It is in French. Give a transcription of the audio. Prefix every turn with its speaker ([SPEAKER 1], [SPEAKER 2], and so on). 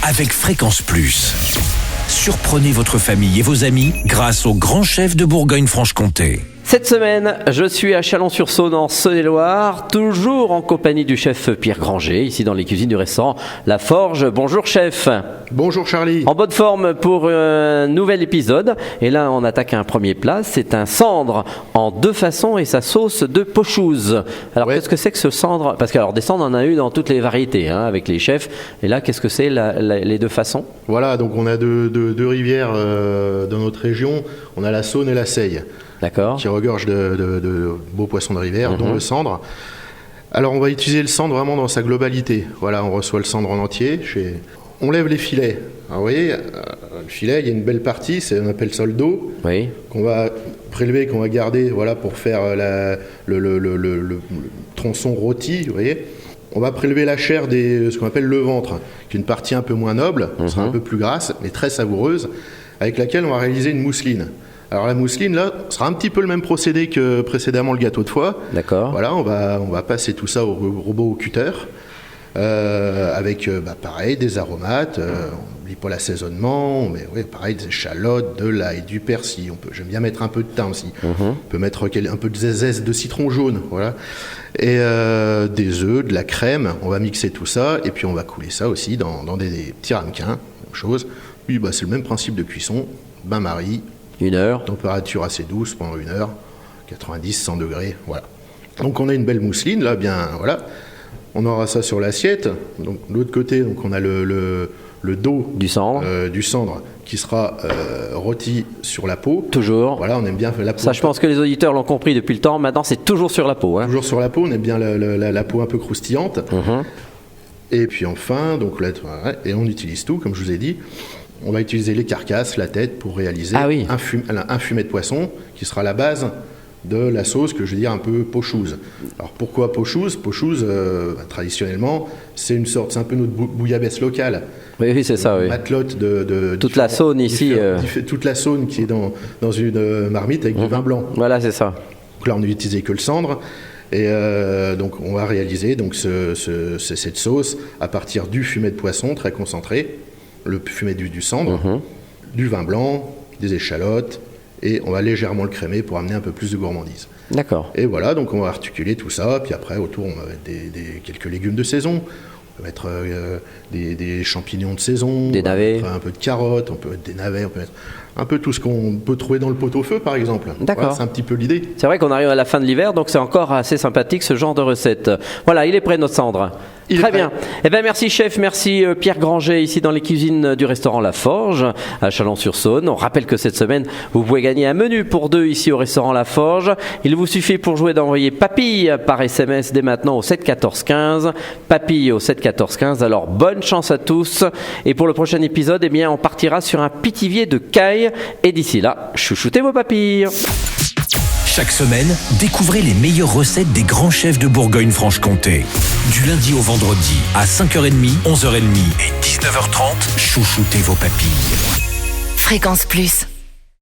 [SPEAKER 1] avec Fréquence Plus. Surprenez votre famille et vos amis grâce au grand chef de Bourgogne-Franche-Comté.
[SPEAKER 2] Cette semaine, je suis à Chalon-sur-Saône en Saône-et-Loire, toujours en compagnie du chef Pierre Granger, ici dans les cuisines du restaurant La Forge. Bonjour chef.
[SPEAKER 3] Bonjour Charlie.
[SPEAKER 2] En bonne forme pour un nouvel épisode. Et là, on attaque un premier plat. C'est un cendre en deux façons et sa sauce de pochouze. Alors, Qu'est-ce que c'est que ce cendre? Parce que des cendres, on en a eu dans toutes les variétés, avec les chefs. Et là, qu'est-ce que c'est les deux façons?
[SPEAKER 3] Voilà, donc on a deux rivières dans notre région. On a la Saône et la Seille.
[SPEAKER 2] D'accord.
[SPEAKER 3] Qui regorgent de beaux poissons de rivière, dont le cendre. Alors, on va utiliser le cendre vraiment dans sa globalité. Voilà, on reçoit le cendre en entier. On lève les filets. Alors, vous voyez, le filet, il y a une belle partie, on appelle ça le dos, qu'on va prélever, qu'on va garder pour faire le tronçon rôti, vous voyez. On va prélever la chair ce qu'on appelle le ventre, qui est une partie un peu moins noble, sera un peu plus grasse, mais très savoureuse, avec laquelle on va réaliser une mousseline. Alors la mousseline, là, sera un petit peu le même procédé que précédemment le gâteau de foie.
[SPEAKER 2] D'accord.
[SPEAKER 3] Voilà, on va passer tout ça au robot cutter, avec, pareil, des aromates. On n'oublie pas l'assaisonnement, on met, pareil, des échalotes, de l'ail, du persil. J'aime bien mettre un peu de thym aussi. On peut mettre un peu de zeste de citron jaune, voilà. Et des œufs, de la crème. On va mixer tout ça, et puis on va couler ça aussi dans des petits ramequins, même chose. Puis c'est le même principe de cuisson, bain-marie.
[SPEAKER 2] 1 heure.
[SPEAKER 3] Température assez douce pendant 1 heure, 90, 100 degrés, voilà. Donc on a une belle mousseline, là, bien, voilà. On aura ça sur l'assiette. Donc de l'autre côté, donc on a le dos
[SPEAKER 2] du cendre,
[SPEAKER 3] qui sera rôti sur la peau.
[SPEAKER 2] Toujours.
[SPEAKER 3] Voilà, on aime bien la peau.
[SPEAKER 2] Ça, je pense que les auditeurs l'ont compris depuis le temps. Maintenant, c'est toujours sur la peau.
[SPEAKER 3] Toujours sur la peau, on aime bien la peau un peu croustillante. Et puis enfin, donc là, et on utilise tout, comme je vous ai dit. On va utiliser les carcasses, la tête, pour réaliser un fumet de poisson qui sera la base de la sauce que je veux dire un peu pochouze. Alors pourquoi pochouze? Pochouze, traditionnellement, c'est un peu notre bouillabaisse locale.
[SPEAKER 2] Oui, c'est ça, oui.
[SPEAKER 3] Matelote de
[SPEAKER 2] toute la Saône ici.
[SPEAKER 3] Toute la Saône qui est dans une marmite avec du vin blanc.
[SPEAKER 2] Voilà, c'est ça.
[SPEAKER 3] Donc là, on n'utilisait que le cendre. Et donc on va réaliser donc cette sauce à partir du fumet de poisson très concentré, le fumet du cendre, du vin blanc, des échalotes, et on va légèrement le crémer pour amener un peu plus de gourmandise.
[SPEAKER 2] D'accord.
[SPEAKER 3] Et voilà, donc on va articuler tout ça, puis après autour on va mettre quelques légumes de saison, on va mettre des champignons de saison,
[SPEAKER 2] des navets,
[SPEAKER 3] un peu de carottes, on peut mettre des navets, on peut mettre un peu tout ce qu'on peut trouver dans le pot-au-feu par exemple.
[SPEAKER 2] D'accord.
[SPEAKER 3] Voilà, c'est un petit peu l'idée.
[SPEAKER 2] C'est vrai qu'on arrive à la fin de l'hiver, donc c'est encore assez sympathique ce genre de recette. Voilà, il est prêt notre cendre. Très bien. Eh bien, merci chef, merci Pierre Granger ici dans les cuisines du restaurant La Forge à Chalon-sur-Saône. On rappelle que cette semaine, vous pouvez gagner un menu pour 2 ici au restaurant La Forge. Il vous suffit pour jouer d'envoyer papille par SMS dès maintenant au 7 14 15. Papille au 7 14 15. Alors bonne chance à tous. Et pour le prochain épisode, eh bien, on partira sur un pitivier de caille. Et d'ici là, chouchoutez vos papilles.
[SPEAKER 1] Chaque semaine, découvrez les meilleures recettes des grands chefs de Bourgogne-Franche-Comté. Du lundi au vendredi, à 5h30, 11h30 et 19h30, chouchoutez vos papilles.
[SPEAKER 4] Fréquence Plus.